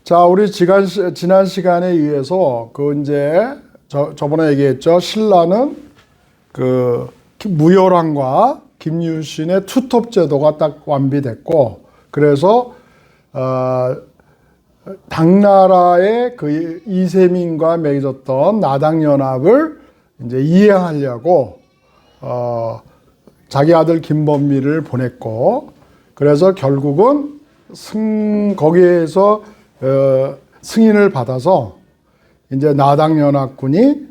자, 우리 지난 시간에 의해서 이제 저번에 얘기했죠. 신라는 무열왕과 김유신의 투톱 제도가 딱 완비됐고, 그래서 당나라의 이세민과 맺었던 나당연합을 이제 이행하려고 자기 아들 김범미를 보냈고, 그래서 결국은 거기에서 승인을 받아서 이제 나당연합군이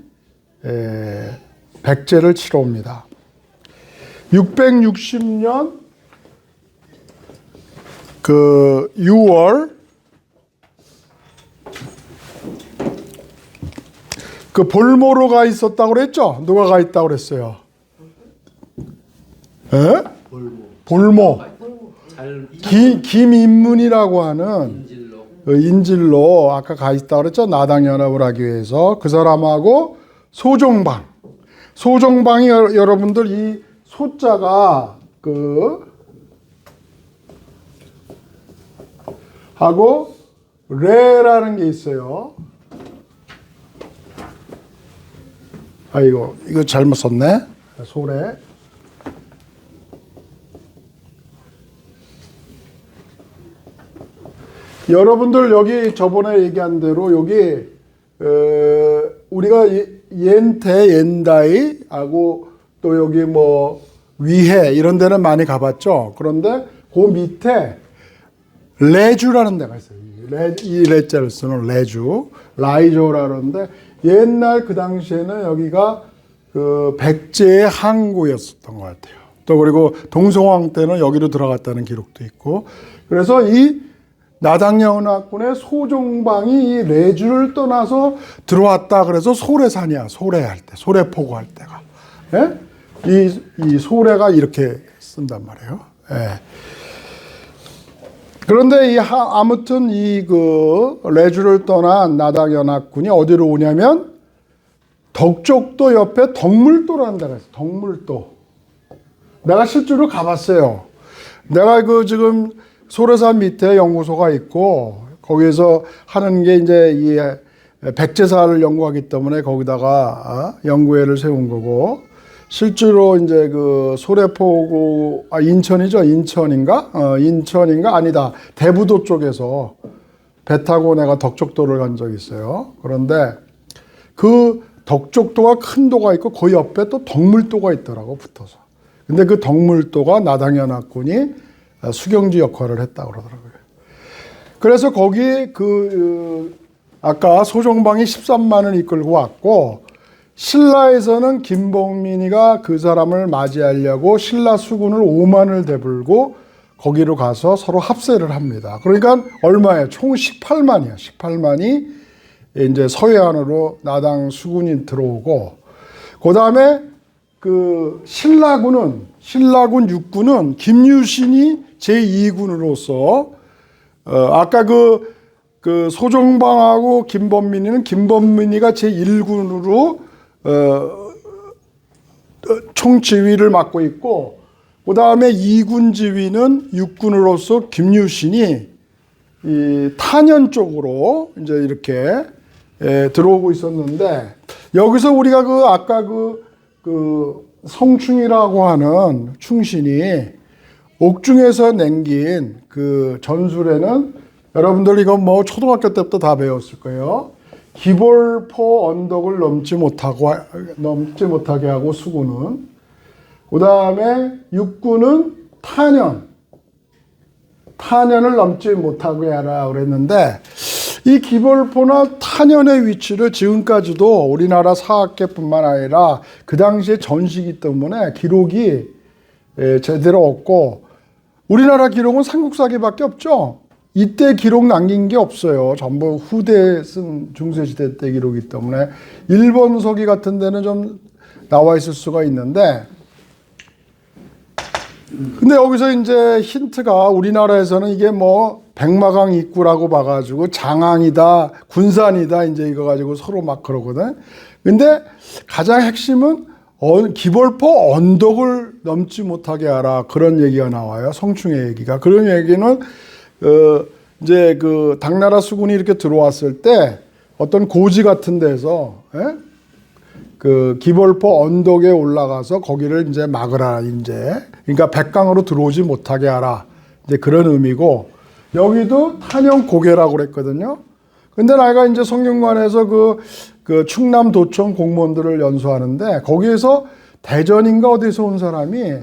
백제를 치러옵니다. 660년 6월 볼모로 가 있었다고 그랬죠? 누가 가 있다고 그랬어요? 에? 볼모. 김인문이라고 하는 인질로 아까 가 있다고 그랬죠? 나당연합을 하기 위해서. 그 사람하고 소정방이 여러분들 이 소자가 하고 레라는 게 있어요. 아이고, 이거 잘못 썼네. 소래. 여러분들 여기 저번에 얘기한 대로 여기 우리가 옌태, 옌다이 하고 또 여기 뭐 위해 이런 데는 많이 가봤죠. 그런데 그 밑에 레주라는 데가 있어요. 이 레자를 쓰는 레주, 라이조라는데 옛날 그 당시에는 여기가 백제의 항구였었던 것 같아요. 또 그리고 동성왕 때는 여기로 들어갔다는 기록도 있고, 그래서 이 나당연합군의 소종방이 이 레주를 떠나서 들어왔다. 그래서 소래산이야. 소래할 때, 소래포구 할 때가. 예? 이 소래가 이렇게 쓴단 말이에요. 예. 그런데 아무튼 레주를 떠난 나당연합군이 어디로 오냐면 덕족도 옆에 덕물도라는 데가 있어요. 덕물도. 내가 실제로 가봤어요. 내가 지금 소래산 밑에 연구소가 있고, 거기에서 하는 게 이제 이 백제사를 연구하기 때문에 거기다가 연구회를 세운 거고, 실제로 이제 소래포구, 인천이죠? 인천인가? 아니다. 대부도 쪽에서 배 타고 내가 덕족도를 간 적이 있어요. 그런데 그 덕족도가 큰 도가 있고, 그 옆에 또 덕물도가 있더라고, 붙어서. 근데 그 덕물도가 나당연합군이 수경지 역할을 했다고 그러더라고요. 그래서 거기 아까 소정방이 13만을 이끌고 왔고, 신라에서는 김범민이가 그 사람을 맞이하려고 신라 수군을 5만을 대불고 거기로 가서 서로 합세를 합니다. 그러니까 얼마예요? 총 18만이야. 18만이 이제 서해안으로 나당 수군이 들어오고, 그 다음에 신라군 육군은 김유신이 제2군으로서 아까 소정방하고 김범민이가 제1군으로 총지휘를 맡고 있고, 그 다음에 2군 지휘는 육군으로서 김유신이 이 탄현 쪽으로 이제 이렇게 들어오고 있었는데, 여기서 우리가 아까 성충이라고 하는 충신이 옥중에서 남긴 전술에는 여러분들 이거 뭐 초등학교 때부터 다 배웠을 거예요. 기볼포 언덕을 넘지 못하게 하고 수군은, 그 다음에 육군은 탄현을 넘지 못하게 하라 그랬는데, 이 기볼포나 탄현의 위치를 지금까지도 우리나라 사학계뿐만 아니라 그 당시에 전시기 때문에 기록이 제대로 없고, 우리나라 기록은 삼국사기밖에 없죠. 이때 기록 남긴 게 없어요. 전부 후대에 쓴 중세시대 때 기록이기 때문에 일본 서기 같은 데는 좀 나와 있을 수가 있는데, 근데 여기서 이제 힌트가 우리나라에서는 이게 뭐 백마강 입구라고 봐가지고 장항이다, 군산이다 이제 이거 가지고 서로 막 그러거든. 근데 가장 핵심은 기벌포 언덕을 넘지 못하게 하라, 그런 얘기가 나와요. 성충의 얘기가. 그런 얘기는 이제 그 당나라 수군이 이렇게 들어왔을 때 어떤 고지 같은 데서 그 기벌포 언덕에 올라가서 거기를 이제 막으라 이제 그러니까 백강으로 들어오지 못하게 하라 이제 그런 의미고 여기도 탄영 고개라고 그랬거든요. 근데 내가 이제 성균관에서 그 충남도청 공무원들을 연수하는데 거기에서 대전인가 어디서 온 사람이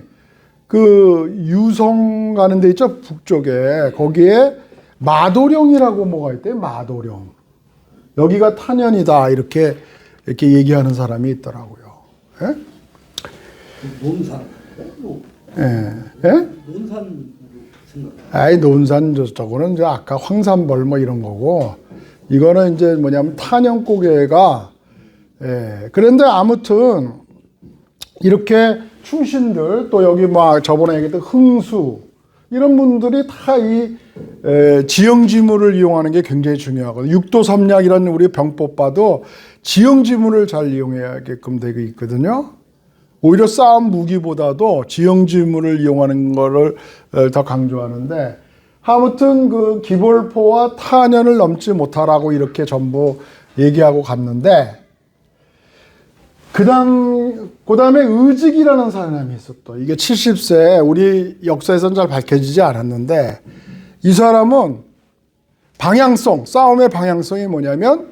그 유성 가는 데 있죠 북쪽에 거기에 마도령이라고 뭐가 있대요. 마도령 여기가 탄현이다 이렇게 얘기하는 사람이 있더라고요. 예? 논산. 예? 예? 논산 생각. 아이 논산 저거는 이제 아까 황산벌 뭐 이런 거고 이거는 이제 뭐냐면 탄현고개가 예. 그런데 아무튼 이렇게 충신들 또 여기 뭐 저번에 얘기했던 흥수 이런 분들이 다 이 지형지물을 이용하는 게 굉장히 중요하거든요. 육도섬략이라는 우리 병법 봐도 지형지물을 잘 이용해야게끔 되어 있거든요. 오히려 싸움 무기보다도 지형지물을 이용하는 거를 더 강조하는데 아무튼 그 기벌포와 탄현을 넘지 못하라고 이렇게 전부 얘기하고 갔는데 그 다음에 의직이라는 사람이 있었다. 이게 70세 우리 역사에서는 잘 밝혀지지 않았는데 이 사람은 방향성, 싸움의 방향성이 뭐냐면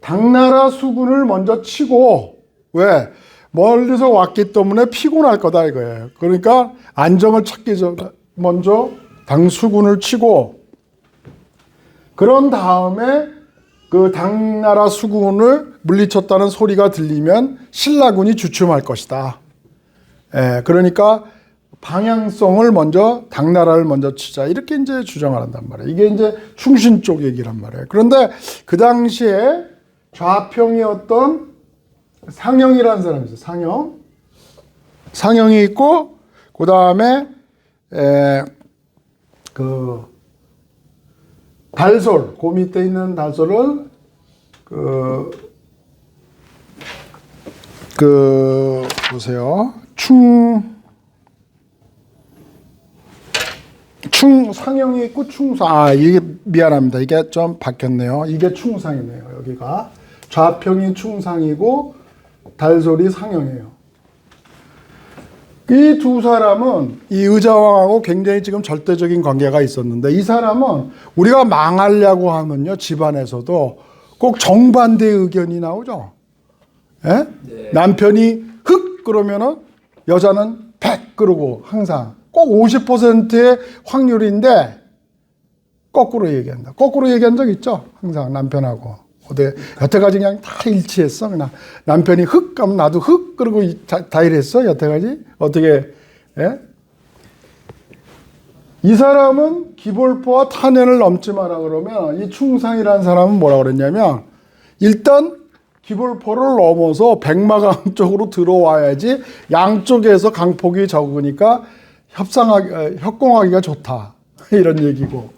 당나라 수군을 먼저 치고 왜? 멀리서 왔기 때문에 피곤할 거다 이거예요. 그러니까 안정을 찾기 전에 먼저 당수군을 치고 그런 다음에 그 당나라 수군을 물리쳤다는 소리가 들리면 신라군이 주춤할 것이다. 예, 그러니까 방향성을 먼저 당나라를 먼저 치자 이렇게 이제 주장을 한단 말이에요. 이게 이제 충신 쪽 얘기란 말이에요. 그런데 그 당시에 좌평이었던 상영이라는 사람이 있어요. 상영이 있고 그 다음에 그 달솔 그 밑에 있는 달솔을 보세요. 상영이 있고 충상. 이게 미안합니다. 이게 좀 바뀌었네요. 이게 충상이네요. 여기가 좌평이 충상이고 달솔이 상영이에요. 이 두 사람은 이 의자왕하고 굉장히 지금 절대적인 관계가 있었는데 이 사람은 우리가 망하려고 하면요 집안에서도 꼭 정반대 의견이 나오죠. 예? 네. 남편이 흑 그러면은 여자는 100 그러고 항상 꼭 50%의 확률인데 거꾸로 얘기한다. 거꾸로 얘기한 적 있죠? 항상 남편하고. 여태까지 그냥 다 일치했어. 그냥 남편이 흑 하면 나도 흑 그러고 다 이랬어. 여태까지 어떻게? 예? 이 사람은 기벌포와 탄현을 넘지 마라 그러면 이 충상이라는 사람은 뭐라 그랬냐면 일단 기벌포를 넘어서 백마강 쪽으로 들어와야지 양쪽에서 강폭이 적으니까 협공하기가 좋다. 이런 얘기고.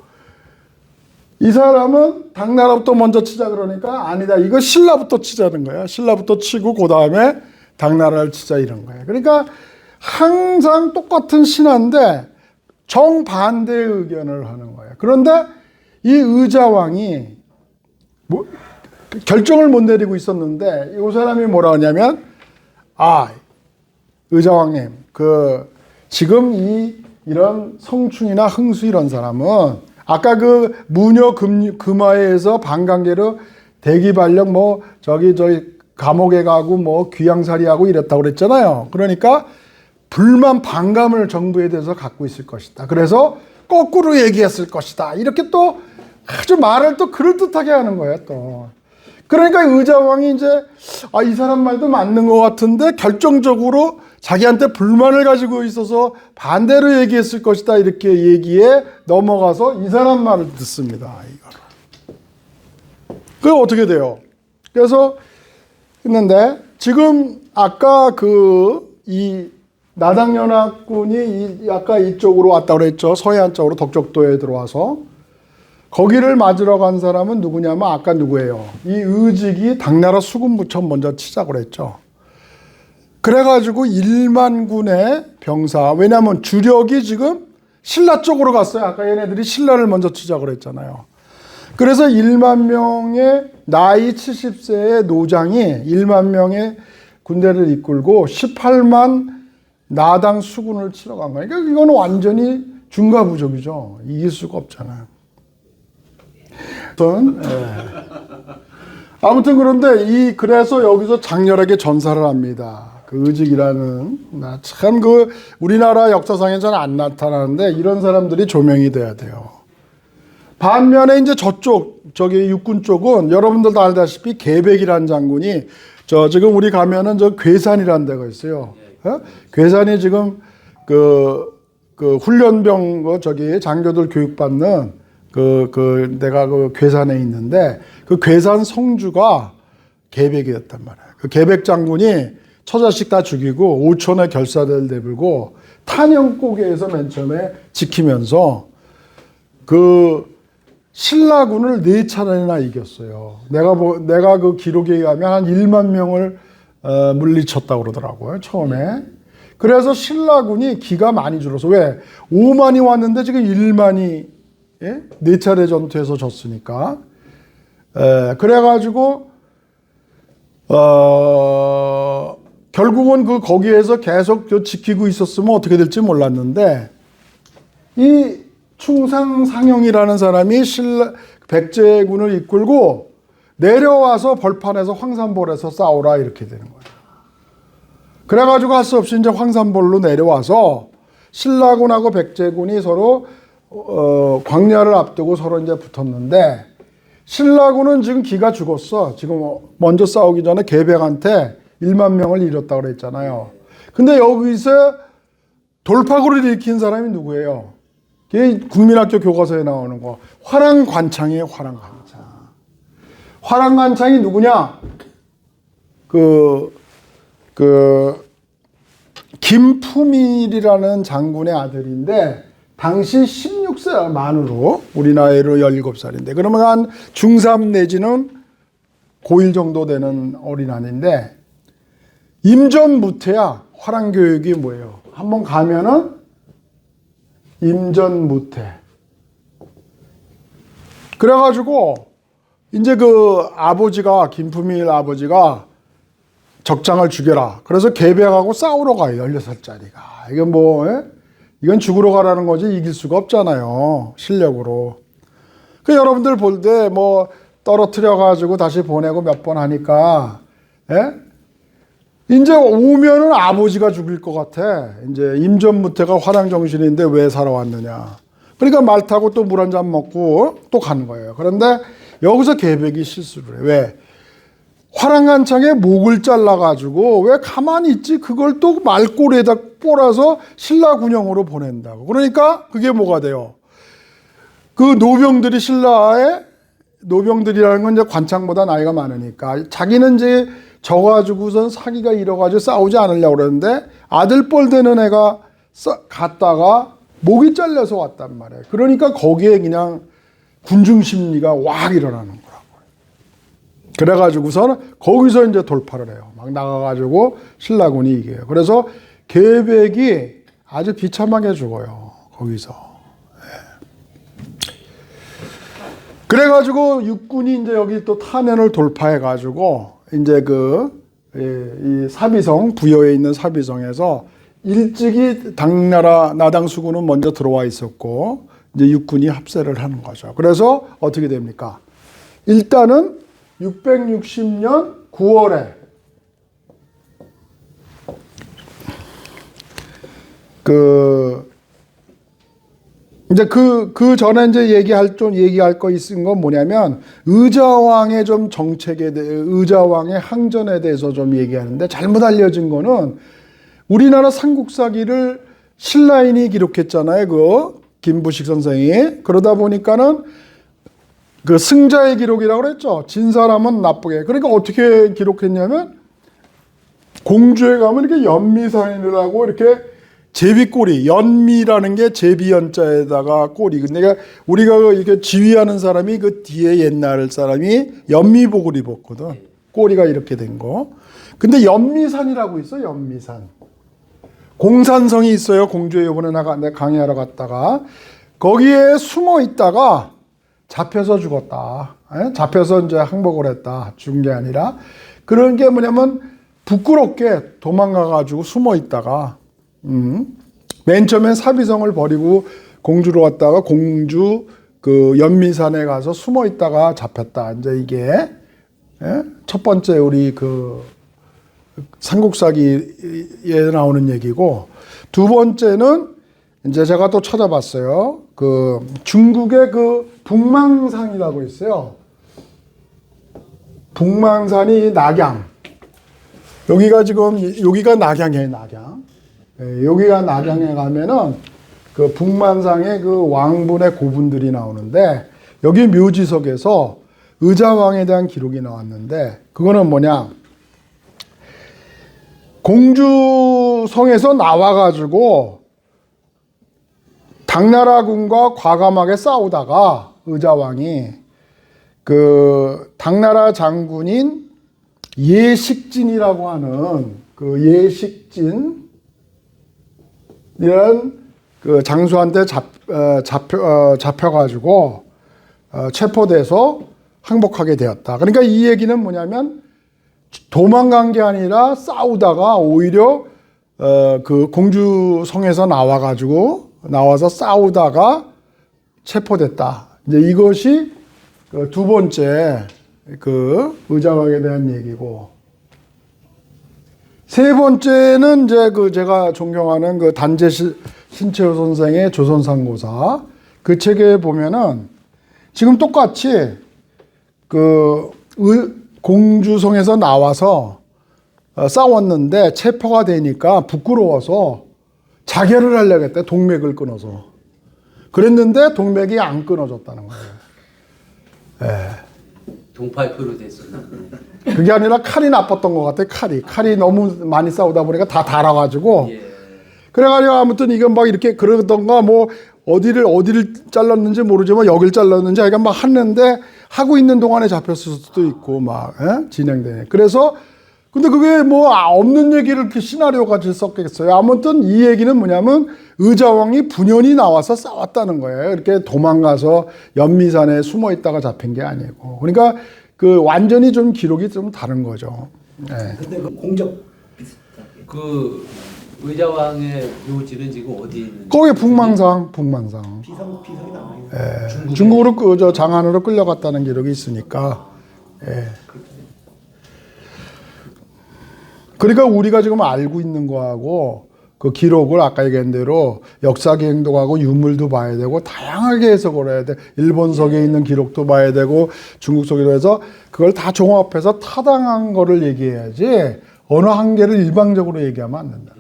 이 사람은 당나라부터 먼저 치자 그러니까 아니다. 이거 신라부터 치자는 거야. 신라부터 치고 그 다음에 당나라를 치자 이런 거야. 그러니까 항상 똑같은 신하인데 정반대의 의견을 하는 거야. 그런데 이 의자왕이 결정을 못 내리고 있었는데 이 사람이 뭐라 하냐면 의자왕님 지금 이런 성충이나 흥수 이런 사람은 아까 그 무녀 금화에서 반관계로 대기발령 저기 감옥에 가고 귀양살이하고 이랬다고 그랬잖아요. 그러니까 불만 반감을 정부에 대해서 갖고 있을 것이다. 그래서 거꾸로 얘기했을 것이다. 이렇게 또 아주 말을 또 그럴듯하게 하는 거예요. 또 그러니까 의자왕이 이제 이 사람 말도 맞는 것 같은데 결정적으로 자기한테 불만을 가지고 있어서 반대로 얘기했을 것이다. 이렇게 얘기에 넘어가서 이 사람 말을 듣습니다. 그게 어떻게 돼요? 그래서 했는데 지금 아까 이 나당연합군이 아까 이쪽으로 왔다 그랬죠. 서해안 쪽으로 덕적도에 들어와서 거기를 맞으러 간 사람은 누구냐면 아까 누구예요? 이 의직이 당나라 수군부터 먼저 치자고 그랬죠. 그래가지고 1만 군의 병사, 왜냐하면 주력이 지금 신라 쪽으로 갔어요. 아까 얘네들이 신라를 먼저 치자 그랬잖아요. 그래서 1만 명의 나이 70세의 노장이 1만 명의 군대를 이끌고 18만 나당 수군을 치러 간 거예요. 그러니까 이거는 완전히 중과부족이죠. 이길 수가 없잖아요. 아무튼 그런데 그래서 여기서 장렬하게 전사를 합니다. 그 의직이라는 참 우리나라 역사상에 잘 안 나타나는데 이런 사람들이 조명이 돼야 돼요. 반면에 이제 저기 육군 쪽은 여러분들 다 알다시피 계백이라는 장군이 지금 우리 가면은 괴산이라는 데가 있어요. 괴산이 지금 그 훈련병 장교들 교육받는 내가 괴산에 있는데 그 괴산 성주가 계백이었단 말이에요. 그 계백 장군이 처자식 다 죽이고 5천의 결사대를 내불고 탄영고개에서 맨 처음에 지키면서 신라군을 4차례나 이겼어요. 내가 그 기록에 의하면 한 1만 명을 물리쳤다고 그러더라고요, 처음에. 그래서 신라군이 기가 많이 줄어서 왜? 5만이 왔는데 지금 1만이 4차례 전투에서 졌으니까. 그래가지고 결국은 거기에서 계속 지키고 있었으면 어떻게 될지 몰랐는데 이 충상상영이라는 사람이 백제군을 이끌고 내려와서 벌판에서 황산벌에서 싸우라 이렇게 되는 거예요. 그래가지고 할 수 없이 이제 황산벌로 내려와서 신라군하고 백제군이 서로 광야를 앞두고 서로 이제 붙었는데 신라군은 지금 기가 죽었어. 지금 먼저 싸우기 전에 계백한테 1만 명을 잃었다고 그랬잖아요. 근데 여기서 돌파구를 일으킨 사람이 누구예요? 그게 국민학교 교과서에 나오는 거. 화랑관창이에요, 화랑관창. 화랑관창이 누구냐? 김품일이라는 장군의 아들인데, 당시 16세 만으로, 우리 나이로 17살인데, 그러면 한 중3 내지는 고1 정도 되는 어린아이인데, 임전무태야. 화랑교육이 뭐예요? 한번 가면은 임전무태. 그래가지고 이제 김품일 아버지가 적장을 죽여라. 그래서 계백하고 싸우러 가요. 16살짜리가. 이건 죽으러 가라는 거지 이길 수가 없잖아요. 실력으로. 여러분들 볼 때 떨어뜨려 가지고 다시 보내고 몇 번 하니까 이제 오면은 아버지가 죽일 것 같아. 이제 임전무태가 화랑정신인데 왜 살아왔느냐. 그러니까 말 타고 또 물 한 잔 먹고 또 간 거예요. 그런데 여기서 계백이 실수를 해. 왜? 화랑간창에 목을 잘라가지고 왜 가만히 있지? 그걸 또 말꼬리에다 뽑아서 신라군영으로 보낸다고. 그러니까 그게 뭐가 돼요? 그 노병들이 노병들이라는 건 이제 관창보다 나이가 많으니까 자기는 이제 져가지고선 사기가 일어가지고 싸우지 않으려고 그러는데 아들뻘 되는 애가 갔다가 목이 잘려서 왔단 말이에요. 그러니까 거기에 그냥 군중 심리가 확 일어나는 거라고. 그래가지고서는 거기서 이제 돌파를 해요. 막 나가가지고 신라군이 이겨요. 그래서 계백이 아주 비참하게 죽어요. 거기서. 그래가지고 육군이 이제 여기 또 탄현을 돌파해가지고 이제 이 사비성, 부여에 있는 사비성에서 일찍이 당나라 나당수군은 먼저 들어와 있었고 이제 육군이 합세를 하는 거죠. 그래서 어떻게 됩니까? 일단은 660년 9월에 이제 그 전에 이제 얘기할 거 있은 건 뭐냐면 의자왕의 좀 정책에 대해 의자왕의 항전에 대해서 좀 얘기하는데 잘못 알려진 거는 우리나라 삼국사기를 신라인이 기록했잖아요. 김부식 선생이. 그러다 보니까는 승자의 기록이라고 그랬죠. 진 사람은 나쁘게. 그러니까 어떻게 기록했냐면 공주에 가면 이렇게 연미사인이라고 이렇게 제비꼬리, 연미라는 게 제비연자에다가 꼬리. 그러니까 우리가 이렇게 지휘하는 사람이 그 뒤에 옛날 사람이 연미복을 입었거든. 꼬리가 이렇게 된 거. 근데 연미산이라고 있어, 연미산. 공산성이 있어요. 공주에 요번에 내가 강의하러 갔다가 거기에 숨어 있다가 잡혀서 죽었다. 예? 잡혀서 이제 항복을 했다. 죽은 게 아니라 그런 게 뭐냐면 부끄럽게 도망가가지고 숨어 있다가 맨 처음엔 사비성을 버리고 공주로 왔다가 공주 그 연미산에 가서 숨어 있다가 잡혔다. 이제 이게 예? 첫 번째 우리 그 삼국사기에 나오는 얘기고 두 번째는 이제 제가 또 찾아봤어요. 그 중국의 그 북망산이라고 있어요. 북망산이 낙양. 여기가 지금 여기가 낙양이에요. 낙양. 예, 여기가 낙양에 가면은 그 북만상의 그 왕분의 고분들이 나오는데 여기 묘지석에서 의자왕에 대한 기록이 나왔는데 그거는 뭐냐? 공주성에서 나와가지고 당나라군과 과감하게 싸우다가 의자왕이 그 당나라 장군인 예식진이라고 하는 그 예식진이란 그 장수한테 잡혀가지고 체포돼서 항복하게 되었다. 그러니까 이 얘기는 뭐냐면 도망간 게 아니라 싸우다가 오히려 그 공주성에서 나와서 싸우다가 체포됐다. 이제 이것이 그 두 번째 그 의자왕에 대한 얘기고 세 번째는 이제 그 제가 존경하는 그 단재 신채호 선생의 조선상고사 그 책에 보면은 지금 똑같이 그 공주성에서 나와서 싸웠는데 체포가 되니까 부끄러워서 자결을 하려고 했대. 동맥을 끊어서. 그랬는데 동맥이 안 끊어졌다는 거예요. 예. 동파이프로 됐었나? 그게 아니라 칼이 나빴던 것 같아. 칼이 너무 많이 싸우다 보니까 다 달아가지고. 예. 그래가지고 아무튼 이건 막 이렇게 그러던가 뭐 어디를 잘랐는지 모르지만 여길 잘랐는지 하여간 막 했는데 하고 있는 동안에 잡혔을 수도 있고 막 진행되네. 그래서 근데 그게 뭐 없는 얘기를 이렇게 시나리오 같이 썼겠어요. 아무튼 이 얘기는 뭐냐면 의자왕이 분연히 나와서 싸웠다는 거예요. 이렇게 도망가서 연미산에 숨어 있다가 잡힌 게 아니고. 그러니까 그 완전히 좀 기록이 좀 다른 거죠. 네. 근데 그 공적 그 의자왕의 묘지는 지금 어디에 있는지? 거기 북망상. 비석이 나와요. 중국으로 저 장안으로 끌려갔다는 기록이 있으니까. 예. 그러니까 우리가 지금 알고 있는 거하고 그 기록을 아까 얘기한 대로 역사기 행동하고 유물도 봐야 되고 다양하게 해석을 해야 돼. 일본석에 있는 기록도 봐야 되고 중국석으로 해서 그걸 다 종합해서 타당한 거를 얘기해야지 어느 한 개를 일방적으로 얘기하면 안 된다.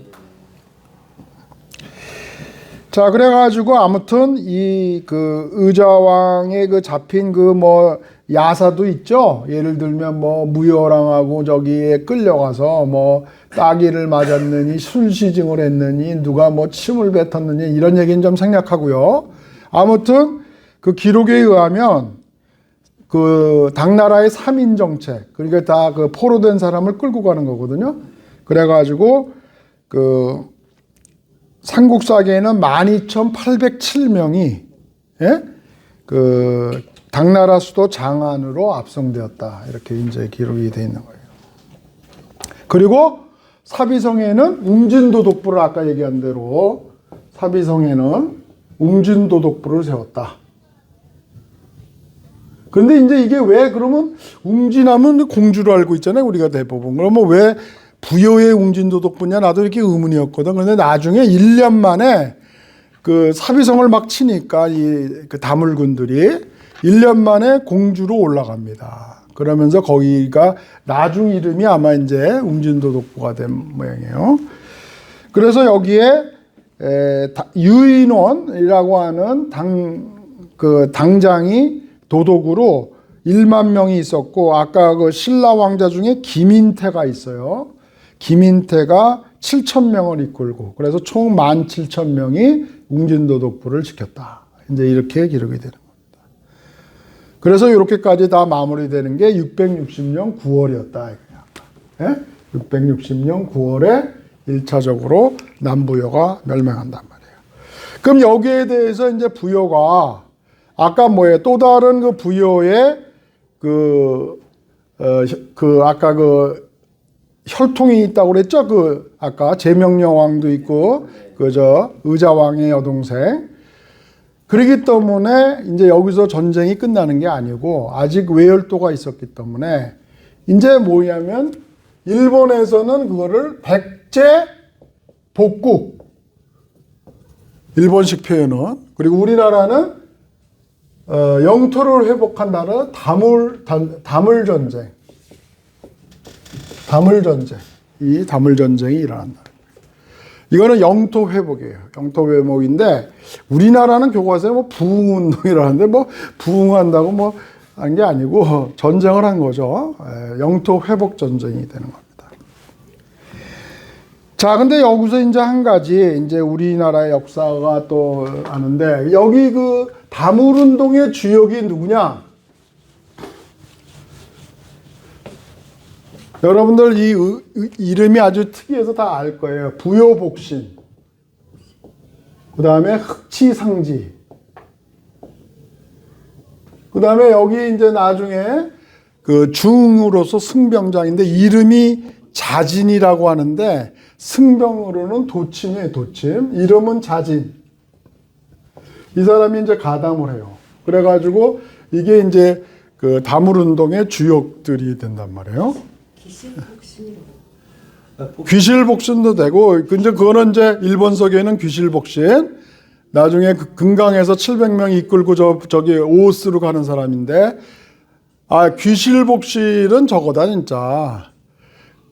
자, 그래가지고 아무튼 이 그 의자왕의 그 잡힌 그 뭐 야사도 있죠. 예를 들면 뭐 무열왕하고 저기에 끌려가서 뭐 따기를 맞았느니 술시증을 했느니 누가 뭐 침을 뱉었느니 이런 얘기는 좀 생략하고요. 아무튼 그 기록에 의하면 그 당나라의 3인 정책 그러니까 다 그 포로된 사람을 끌고 가는 거거든요. 그래가지고 그 삼국사기에는 12,807명이 예? 그 당나라 수도 장안으로 압송되었다. 이렇게 이제 기록이 되어 있는 거예요. 그리고 사비성에는 웅진도독부를 아까 얘기한 대로 사비성에는 웅진도독부를 세웠다. 그런데 이제 이게 왜 그러면 웅진하면 공주로 알고 있잖아요. 우리가 대부분. 그러면 왜 부여의 웅진도독부냐 나도 이렇게 의문이었거든. 그런데 나중에 1년 만에 그 사비성을 막 치니까 그 다물군들이 1년 만에 공주로 올라갑니다. 그러면서 거기가 나중 이름이 아마 이제 웅진도독부가 된 모양이에요. 그래서 여기에 유인원이라고 하는 당장이 도독으로 1만 명이 있었고 아까 그 신라 왕자 중에 김인태가 있어요. 김인태가 7,000명을 이끌고 그래서 총 17,000명이 웅진도독부를 지켰다. 이제 이렇게 기록이 되는 겁니다. 그래서 이렇게까지 다 마무리되는 게 660년 9월이었다. 예? 660년 9월에 1차적으로 남부여가 멸망한단 말이에요. 그럼 여기에 대해서 이제 부여가 아까 뭐예요? 또 다른 그 부여의 아까 그 혈통이 있다고 그랬죠? 그 아까 제명여왕도 있고 그저 의자왕의 여동생. 그렇기 때문에 이제 여기서 전쟁이 끝나는 게 아니고 아직 외열도가 있었기 때문에 이제 뭐냐면 일본에서는 그거를 백제 복국, 일본식 표현은, 그리고 우리나라는 영토를 회복한다는 다물전쟁, 이 다물전쟁이 일어난다. 이거는 영토 회복이에요. 영토 회복인데 우리나라는 교과서에 뭐 부흥운동이라는데 뭐 부흥한다고 뭐 한 게 아니고 전쟁을 한 거죠. 영토 회복 전쟁이 되는 겁니다. 자, 근데 여기서 이제 한 가지 이제 우리나라의 역사가 또 아는데 여기 그 다물운동의 주역이 누구냐? 여러분들 이 이름이 아주 특이해서 다 알 거예요. 부요복신, 그 다음에 흑치상지, 그 다음에 여기 이제 나중에 그 중으로서 승병장인데 이름이 자진이라고 하는데 승병으로는 도침이에요. 도침. 이름은 자진. 이 사람이 이제 가담을 해요. 그래가지고 이게 이제 그 다물운동의 주역들이 된단 말이에요. 귀실복신도 되고, 근데 그거는 이제 일본서계는 귀실복신. 나중에 금강에서 700명 이끌고 저기 오스로 가는 사람인데, 귀실복신은 저거다, 진짜.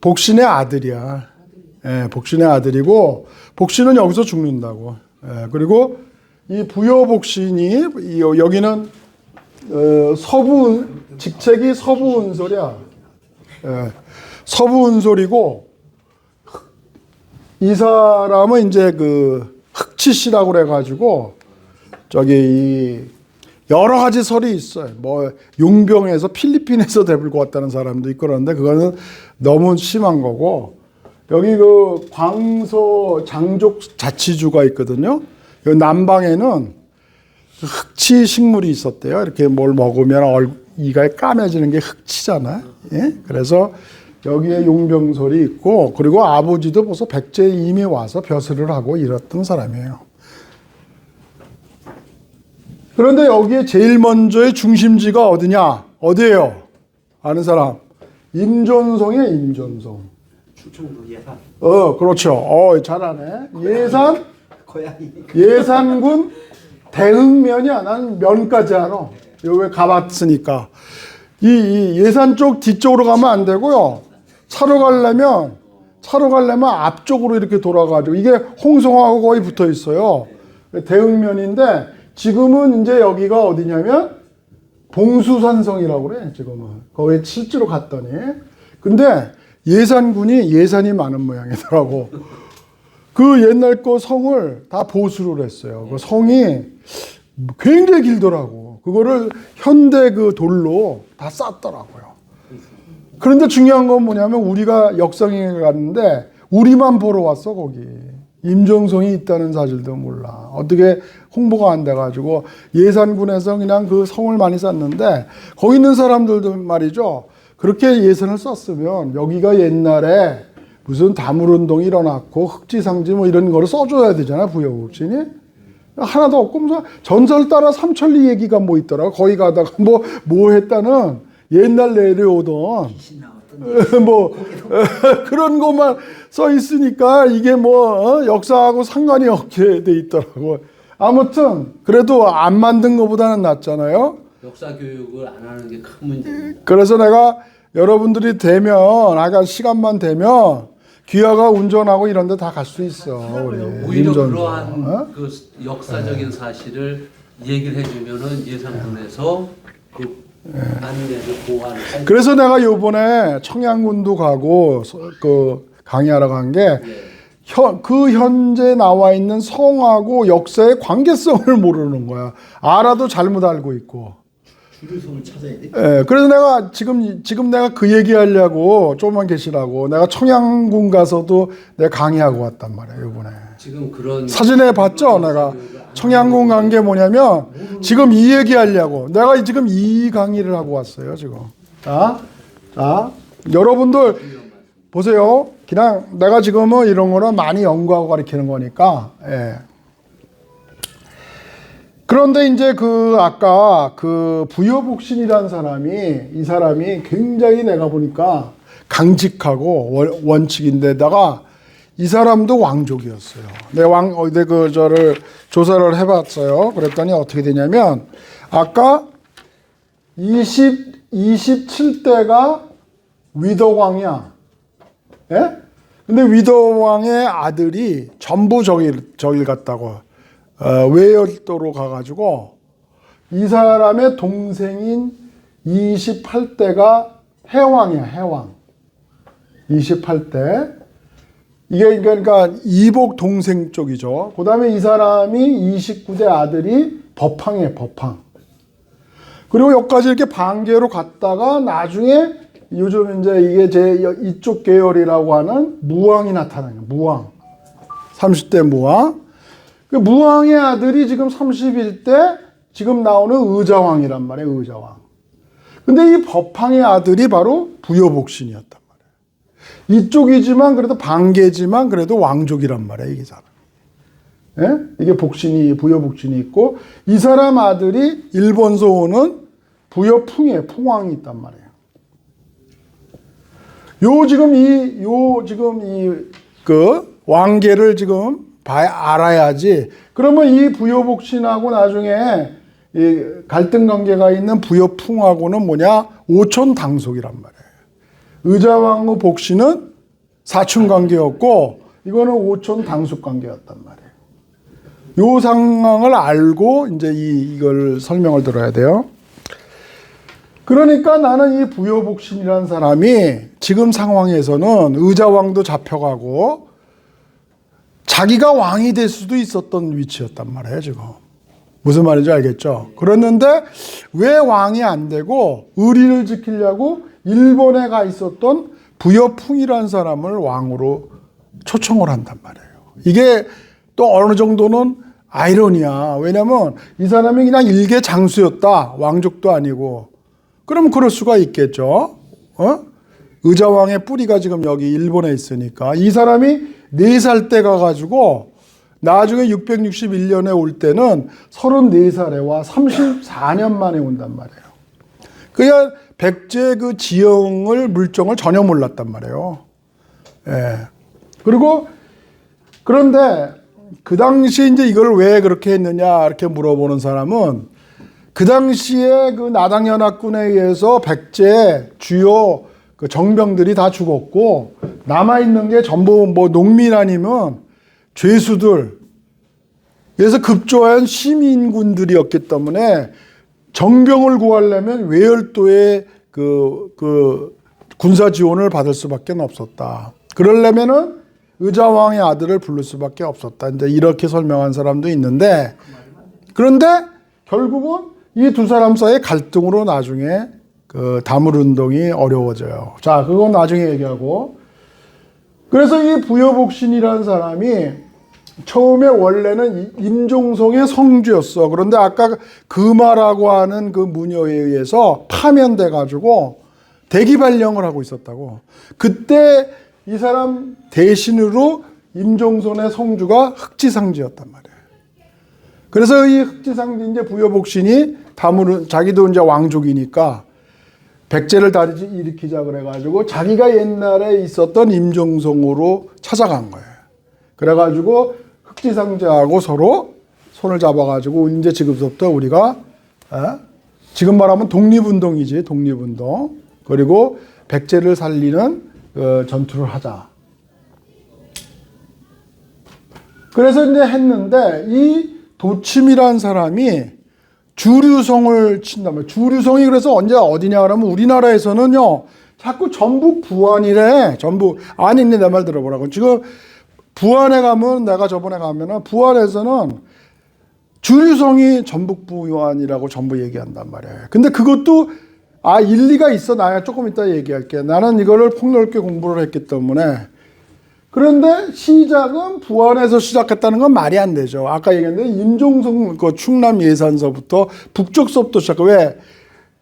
복신의 아들이야. 예, 복신의 아들이고, 복신은 여기서 죽는다고. 예, 그리고 이 부여복신이, 여기는, 직책이 서부은솔이야. 예, 서부은솔이고, 이 사람은 이제 그 흑치씨라고 그래가지고 저기 여러 가지 설이 있어요. 뭐 용병에서 필리핀에서 데리고 왔다는 사람도 있고 그런데 그거는 너무 심한 거고, 여기 그 광서 장족 자치주가 있거든요. 여기 남방에는 흑치 식물이 있었대요. 이렇게 뭘 먹으면 이가 까매지는 게 흑치잖아요. 예? 그래서 여기에 용병설이 있고, 그리고 아버지도 벌써 백제에 이미 와서 벼슬을 하고 이랬던 사람이에요. 그런데 여기에 제일 먼저의 중심지가 어디냐? 어디예요? 아는 사람? 임존성이에요, 임존성. 충청도 예산. 그렇죠. 잘하네. 예산? 고양이. 예산군 대흥면이야. 난 면까지 알아. 여기 가봤으니까. 이 예산 쪽 뒤쪽으로 가면 안 되고요. 차로 가려면 앞쪽으로 이렇게 돌아가지고, 이게 홍성하고 거의 붙어 있어요. 대흥면인데 지금은 이제 여기가 어디냐면 봉수산성이라고 그래. 지금은 거기 실제로 갔더니. 근데 예산군이 예산이 많은 모양이더라고. 그 옛날 거 성을 다 보수를 했어요. 그 성이 굉장히 길더라고. 그거를 현대 그 돌로 다 쌌더라고요. 그런데 중요한 건 뭐냐면 우리가 역성에 갔는데 우리만 보러 왔어, 거기. 임종성이 있다는 사실도 몰라. 어떻게 홍보가 안 돼가지고 예산군에서 그냥 그 성을 많이 쌌는데 거기 있는 사람들도 말이죠. 그렇게 예산을 썼으면 여기가 옛날에 무슨 다물운동이 일어났고 흑지상지 뭐 이런 거를 써줘야 되잖아, 부여국신이. 하나도 없고 무슨 전설 따라 삼천리 얘기가 뭐 있더라. 거기 가다가 뭐 했다는 옛날 내려오던 뭐 그런 것만 써 있으니까 이게 뭐 역사하고 상관이 없게 돼 있더라고. 아무튼 그래도 안 만든 것보다는 낫잖아요. 역사 교육을 안 하는 게 큰 문제입니다. 그래서 내가 여러분들이 되면 아까 시간만 되면 귀하가 운전하고 이런 데 다 갈 수 있어. 오히려 그러한 그 역사적인 사실을 얘기를 해주면은 예산군에서 그 안내를 보완을. 그래서 내가 요번에 청양군도 가고 그 강의하러 간 게 그 현재 나와 있는 성하고 역사의 관계성을 모르는 거야. 알아도 잘못 알고 있고. 주류성을 찾아야 돼. 예, 그래서 내가 지금 내가 그 얘기하려고 조금만 계시라고 내가 청양군 가서도 내가 강의하고 왔단 말이에요, 이번에. 지금 그런 사진에 봤죠? 내가 청양군 간 게 뭐냐면 지금 이 얘기하려고 내가 지금 이 강의를 하고 왔어요, 지금. 자, 여러분들 보세요. 그냥 내가 지금은 이런 거는 많이 연구하고 가르치는 거니까. 예. 그런데 이제 아까 부여복신이라는 사람이, 이 사람이 굉장히 내가 보니까 강직하고 원칙인데다가 이 사람도 왕족이었어요. 저를 조사를 해봤어요. 그랬더니 어떻게 되냐면, 아까 27대가 위덕왕이야. 예? 근데 위덕왕의 아들이 전부 저길 갔다고. 외열도로 가가지고 이 사람의 동생인 28대가 해왕이야, 해왕. 28대. 이게 그러니까 이복 동생 쪽이죠. 그 다음에 이 사람이 29대 아들이 법황이에요, 법황. 그리고 여기까지 이렇게 반계로 갔다가 나중에 요즘 이제 이게 이쪽 계열이라고 하는 무왕이 나타나요, 무왕. 30대 무왕. 그 무왕의 아들이 지금 31대 지금 나오는 의자왕이란 말이에요, 의자왕. 근데 이 법황의 아들이 바로 부여복신이었단 말이에요. 이쪽이지만 그래도 반계지만 그래도 왕족이란 말이에요, 이게 사람. 예? 이게 부여복신이 있고 이 사람 아들이 일본서 오는 부여풍이에요, 풍왕이 있단 말이에요. 왕계를 지금 알아야지. 그러면 이 부여복신하고 나중에 이 갈등 관계가 있는 부여풍하고는 뭐냐? 오촌 당속이란 말이에요. 의자왕후 복신은 사촌 관계였고 이거는 오촌 당속 관계였단 말이에요. 요 상황을 알고 이제 이걸 설명을 들어야 돼요. 그러니까 나는 이 부여복신이라는 사람이 지금 상황에서는 의자왕도 잡혀가고 자기가 왕이 될 수도 있었던 위치였단 말이에요, 지금. 무슨 말인지 알겠죠? 그랬는데 왜 왕이 안 되고 의리를 지키려고 일본에 가 있었던 부여풍이라는 사람을 왕으로 초청을 한단 말이에요. 이게 또 어느 정도는 아이러니야. 왜냐면 이 사람이 그냥 일개 장수였다. 왕족도 아니고. 그럼 그럴 수가 있겠죠. 의자왕의 뿌리가 지금 여기 일본에 있으니까. 이 사람이 4살 때 가가지고 나중에 661년에 올 때는 34살에 와 34년 만에 온단 말이에요. 그냥 백제 그 물정을 전혀 몰랐단 말이에요. 예. 그런데 그 당시에 이제 이걸 왜 그렇게 했느냐 이렇게 물어보는 사람은 그 당시에 그 나당연합군에 의해서 백제 주요 그 정병들이 다 죽었고 남아있는 게 전부 뭐 농민 아니면 죄수들, 그래서 급조한 시민군들이었기 때문에 정병을 구하려면 외열도의 그 군사 지원을 받을 수밖에 없었다. 그러려면은 의자왕의 아들을 부를 수밖에 없었다. 이제 이렇게 설명한 사람도 있는데, 그런데 결국은 이 두 사람 사이의 갈등으로 나중에 그 다물운동이 어려워져요. 자, 그건 나중에 얘기하고. 그래서 이 부여복신이라는 사람이 처음에 원래는 임종성의 성주였어. 그런데 아까 금화라고 하는 그 무녀에 의해서 파면돼 가지고 대기발령을 하고 있었다고. 그때 이 사람 대신으로 임종선의 성주가 흑지상제였단 말이에요. 그래서 이 흑지상제 이제 부여복신이 자기도 이제 왕족이니까 백제를 다시 일으키자 그래가지고 자기가 옛날에 있었던 임종성으로 찾아간 거예요. 그래가지고 흑지상제하고 서로 손을 잡아가지고 이제 지금부터 우리가 지금 말하면 독립운동이지, 독립운동. 그리고 백제를 살리는 전투를 하자. 그래서 이제 했는데 이 도침이라는 사람이 주류성을 친단 말이에요. 주류성이 그래서 언제 어디냐 그러면 우리나라에서는요 자꾸 전북 부안이래. 전북 아닌데 내 말 들어보라고. 지금 부안에 가면 내가 저번에 가면은 부안에서는 주류성이 전북부 요한이라고 전부 얘기한단 말이에요. 근데 그것도 일리가 있어. 나 조금 이따 얘기할게. 나는 이거를 폭넓게 공부를 했기 때문에. 그런데 시작은 부안에서 시작했다는 건 말이 안 되죠. 아까 얘기했는데 임종성 그 충남 예산서부터 북쪽 서부터 시작. 왜?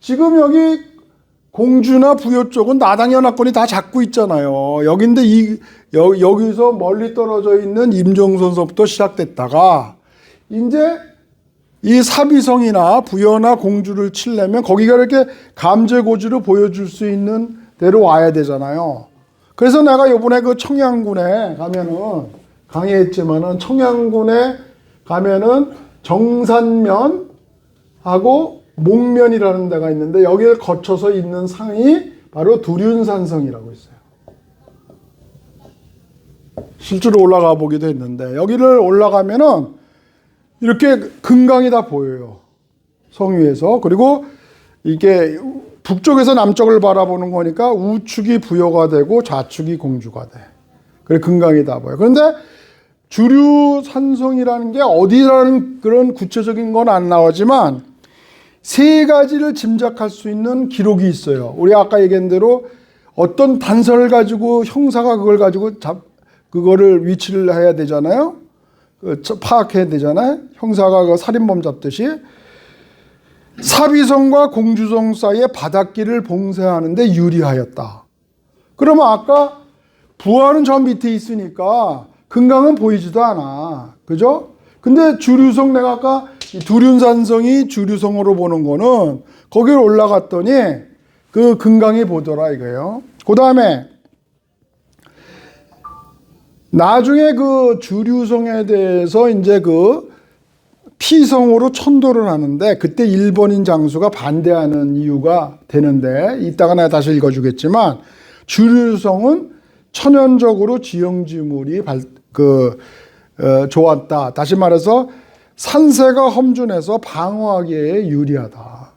지금 여기 공주나 부여 쪽은 나당 연합군이 다 잡고 있잖아요. 여긴데 여기서 멀리 떨어져 있는 임종선서부터 시작됐다가 이제 이 사비성이나 부여나 공주를 치려면 거기가 이렇게 감제고지로 보여줄 수 있는 데로 와야 되잖아요. 그래서 내가 요번에 그 청양군에 가면은 강의했지만은 청양군에 가면은 정산면하고 목면이라는 데가 있는데 여기를 거쳐서 있는 상이 바로 두륜산성이라고 있어요. 실제로 올라가 보기도 했는데 여기를 올라가면은 이렇게 금강이 다 보여요. 성 위에서. 그리고 이게 북쪽에서 남쪽을 바라보는 거니까 우측이 부여가 되고 좌측이 공주가 돼. 그래 금강이 다 보여. 그런데 주류산성이라는 게 어디라는 그런 구체적인 건 안 나오지만 세 가지를 짐작할 수 있는 기록이 있어요. 우리 아까 얘기한 대로 어떤 단서를 가지고 형사가 그걸 가지고 그거를 위치를 해야 되잖아요. 파악해야 되잖아요. 형사가 그 살인범 잡듯이. 사비성과 공주성 사이에 바닷길을 봉쇄하는데 유리하였다. 그러면 아까 부안은 저 밑에 있으니까 금강은 보이지도 않아. 그죠? 근데 주류성 내가 아까 두륜산성이 주류성으로 보는 거는 거기를 올라갔더니 그 금강이 보더라 이거예요. 그 다음에 나중에 그 주류성에 대해서 이제 그 피성으로 천도를 하는데 그때 일본인 장수가 반대하는 이유가 되는데 이따가 내가 다시 읽어주겠지만 주류성은 천연적으로 지형지물이 좋았다. 다시 말해서 산세가 험준해서 방어하기에 유리하다.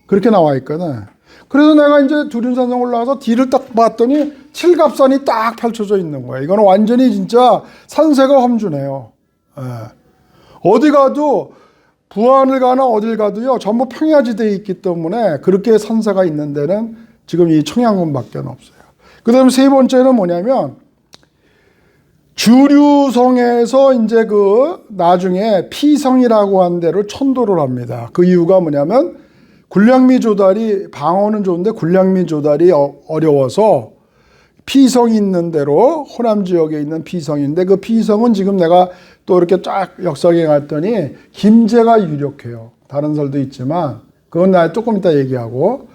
그렇게 나와 있거든. 그래서 내가 이제 두륜산성 올라가서 뒤를 딱 봤더니 칠갑산이 딱 펼쳐져 있는 거예요. 이거는 완전히 진짜 산세가 험준해요. 예. 어디 가도 부안을 가나 어딜 가도요 전부 평야지대에 있기 때문에 그렇게 산세가 있는 데는 지금 이 청양군밖에 없어요. 그 다음에 세 번째는 뭐냐면 주류성에서 이제 그 나중에 피성이라고 한 데로 천도를 합니다. 그 이유가 뭐냐면 군량미 조달이 방어는 좋은데 군량미 조달이 어려워서 피성이 있는 대로 호남 지역에 있는 피성인데 그 피성은 지금 내가 또 이렇게 쫙 역사에 갔더니 김제가 유력해요. 다른 설도 있지만 그건 나 조금 이따 얘기하고.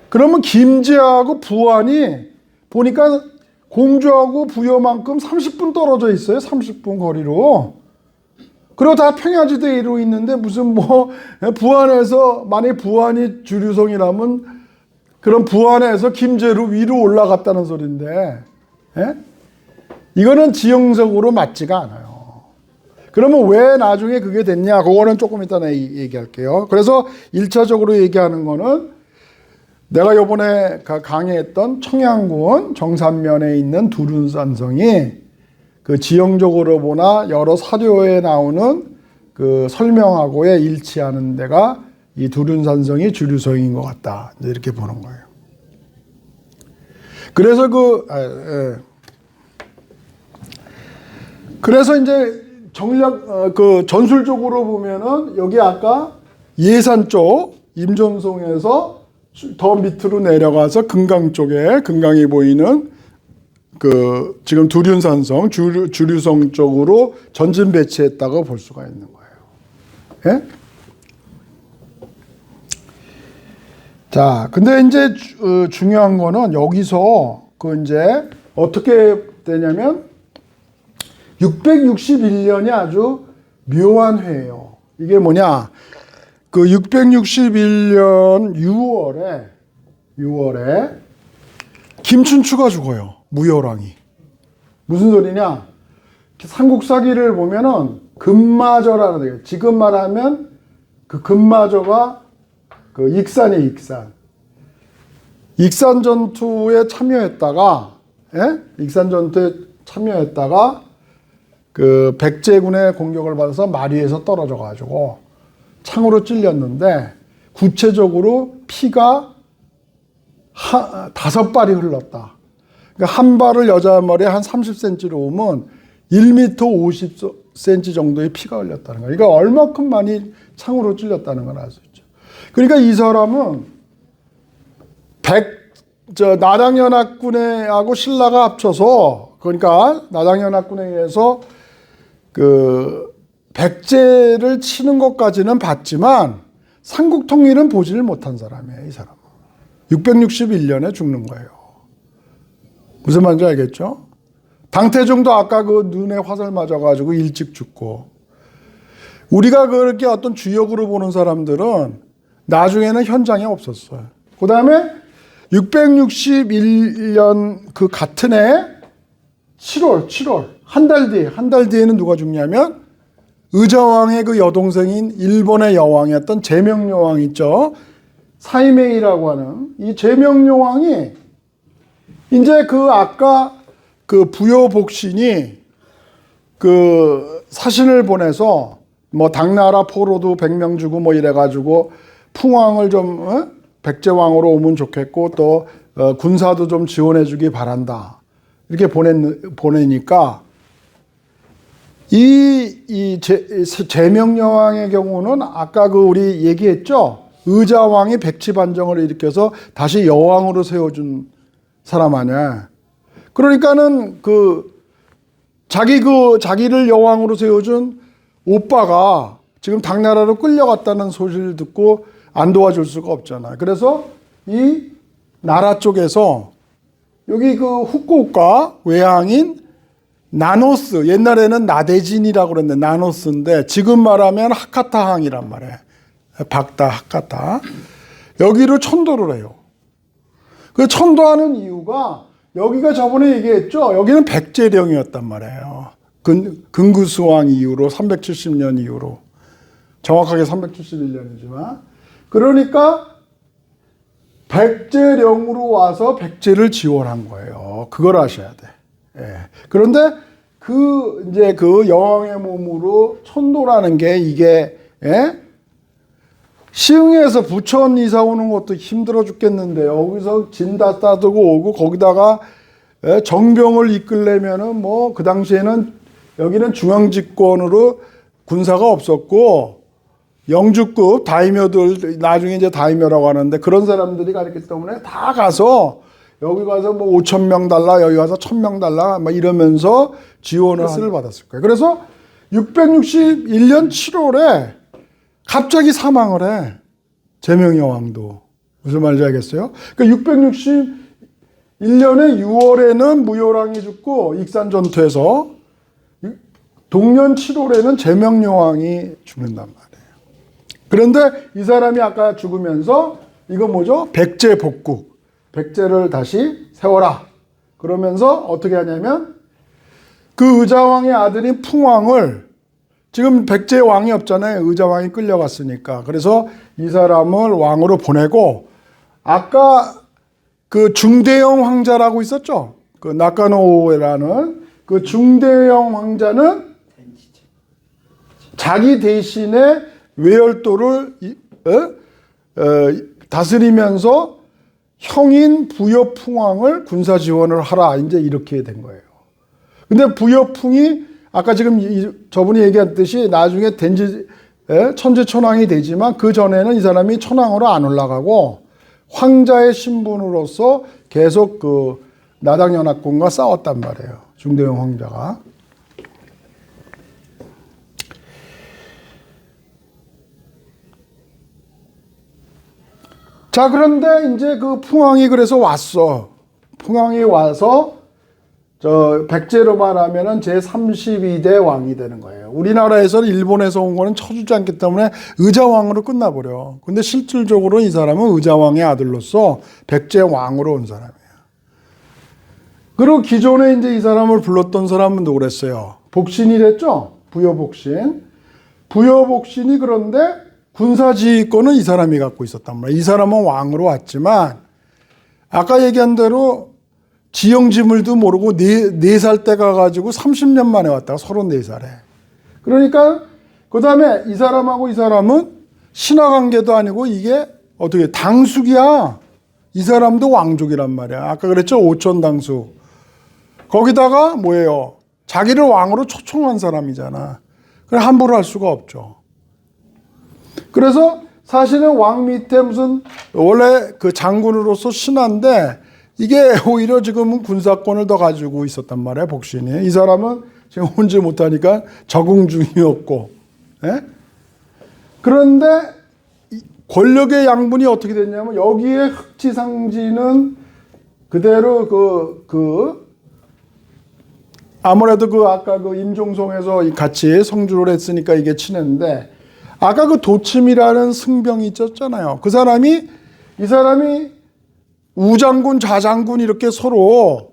그러면 김제하고 부안이 보니까 공주하고 부여만큼 30분 떨어져 있어요. 30분 거리로. 그리고 다 평야지대로 있는데 무슨 뭐 부안에서 만약에 부안이 주류성이라면 그럼 부안에서 김제로 위로 올라갔다는 소리인데 예? 이거는 지형적으로 맞지가 않아요. 그러면 왜 나중에 그게 됐냐? 그거는 조금 이따 내가 얘기할게요. 그래서 1차적으로 얘기하는 거는 내가 요번에 강의했던 청양군 정산면에 있는 두륜산성이 그 지형적으로 보나 여러 사료에 나오는 그 설명하고에 일치하는 데가 이 두륜산성이 주류성인 것 같다. 이렇게 보는 거예요. 그래서 그래서 이제 그 전술적으로 보면은 여기 아까 예산 쪽 임전송에서 더 밑으로 내려가서 금강 쪽에 금강이 보이는 그 지금 두륜산성 주류성 쪽으로 전진 배치했다고 볼 수가 있는 거예요. 예? 자, 근데 이제 중요한 거는 여기서 그 이제 어떻게 되냐면 661년이 아주 묘한 해예요. 이게 뭐냐? 그 661년 6월에 김춘추가 죽어요. 무열왕이. 무슨 소리냐? 삼국사기를 보면은 금마저라는 데 지금 말하면 그 금마저가 그 익산이에요, 익산. 익산 전투에 참여했다가, 예? 익산 전투에 참여했다가 그 백제군의 공격을 받아서 마리에서 떨어져 가지고 창으로 찔렸는데 구체적으로 피가 5발이 흘렀다. 그러니까 한 발을 여자 머리에 한 30cm로 오면 1m 50cm 정도의 피가 흘렸다는 거예요. 그러니까 얼마큼 많이 창으로 찔렸다는 걸 알 수 있죠. 그러니까 이 사람은 나당연합군하고 신라가 합쳐서, 그러니까 나당연합군에 의해서 그 백제를 치는 것까지는 봤지만 삼국 통일은 보지를 못한 사람이에요. 이 사람은 661년에 죽는 거예요. 무슨 말인지 알겠죠? 당태종도 아까 그 눈에 화살 맞아가지고 일찍 죽고, 우리가 그렇게 어떤 주역으로 보는 사람들은 나중에는 현장에 없었어요. 그 다음에 661년 그 같은 해 7월 한 달 뒤에는 누가 죽냐면 의자왕의 그 여동생인 일본의 여왕이었던 제명여왕 있죠. 사이메이라고 하는 이 제명여왕이 이제 그 아까 그 부여복신이 그 사신을 보내서 뭐 당나라 포로도 100명 주고 뭐 이래가지고 풍왕을 좀 백제왕으로 오면 좋겠고 또 군사도 좀 지원해주기 바란다 이렇게 보내니까 이 제명여왕의 경우는 아까 그 우리 얘기했죠. 의자왕이 백치반정을 일으켜서 다시 여왕으로 세워준 사람 아니야. 그러니까는 자기를 여왕으로 세워준 오빠가 지금 당나라로 끌려갔다는 소식을 듣고 안 도와줄 수가 없잖아. 그래서 이 나라 쪽에서 여기 그 후쿠오카 외항인 나노스, 옛날에는 나대진이라고 그랬는데 나노스인데 지금 말하면 하카타항이란 말이에요. 박다, 하카타. 여기로 천도를 해요. 그 천도하는 이유가 여기가 저번에 얘기했죠. 여기는 백제령이었단 말이에요. 근구수왕 이후로 370년 이후로. 정확하게 371년이지만. 그러니까 백제령으로 와서 백제를 지원한 거예요. 그걸 아셔야 돼. 예. 그런데 이제 그 여왕의 몸으로 천도라는 게 이게, 예? 시흥에서 부천 이사 오는 것도 힘들어 죽겠는데 여기서 진 다 따두고 오고 거기다가 정병을 이끌려면은 뭐 그 당시에는 여기는 중앙집권으로 군사가 없었고 영주급 다이묘들 나중에 이제 다이묘라고 하는데 그런 사람들이 가있기 때문에 다 가서 여기 가서 뭐 5,000명 달라 여기 가서 1,000명 달라 막 이러면서 지원을 받았을 거예요. 그래서 661년 7월에 갑자기 사망을 해. 제명여왕도. 무슨 말인지 알겠어요? 그러니까 661년에 6월에는 무효랑이 죽고 익산전투에서 동년 7월에는 제명여왕이 죽는단 말이에요. 그런데 이 사람이 아까 죽으면서 이거 뭐죠? 백제 복국. 백제를 다시 세워라. 그러면서 어떻게 하냐면 그 의자왕의 아들인 풍왕을 지금 백제 왕이 없잖아요. 의자왕이 끌려갔으니까. 그래서 이 사람을 왕으로 보내고 아까 그 중대형 황자라고 있었죠. 그 나카노우에라는 그 중대형 황자는 자기 대신에 외열도를 다스리면서 형인 부여풍왕을 군사 지원을 하라. 이제 이렇게 된 거예요. 근데 부여풍이 아까 지금 저분이 얘기했듯이 나중에 천재천왕이 되지만 그 전에는 이 사람이 천왕으로 안 올라가고 황자의 신분으로서 계속 그 나당연합군과 싸웠단 말이에요. 중대형 황자가. 자, 그런데 이제 그 풍왕이 그래서 왔어. 풍왕이 와서 백제로 말하면은 제32대 왕이 되는 거예요. 우리나라에서는 일본에서 온 거는 쳐주지 않기 때문에 의자왕으로 끝나버려. 근데 실질적으로 이 사람은 의자왕의 아들로서 백제 왕으로 온 사람이에요. 그리고 기존에 이제 이 사람을 불렀던 사람은 누구랬어요? 복신이랬죠? 부여복신. 부여복신이 그런데 군사지휘권은 이 사람이 갖고 있었단 말이에요. 이 사람은 왕으로 왔지만 아까 얘기한 대로 지형지물도 모르고 4살 때 가가지고 30년 만에 왔다가 34살에. 그러니까 그 다음에 이 사람하고 이 사람은 신하 관계도 아니고 이게 어떻게 당숙이야. 이 사람도 왕족이란 말이야. 아까 그랬죠? 오천당숙. 거기다가 뭐예요? 자기를 왕으로 초청한 사람이잖아. 그래 함부로 할 수가 없죠. 그래서 사실은 왕 밑에 무슨 원래 그 장군으로서 신하인데 이게 오히려 지금은 군사권을 더 가지고 있었단 말이야, 복신이. 이 사람은 지금 혼지 못하니까 적응 중이었고. 예? 그런데 권력의 양분이 어떻게 됐냐면 여기에 흑지상지는 그대로 아무래도 아까 임종송에서 같이 성주를 했으니까 이게 친했는데 아까 도침이라는 승병이 있었잖아요. 이 사람이 우장군, 좌장군 이렇게 서로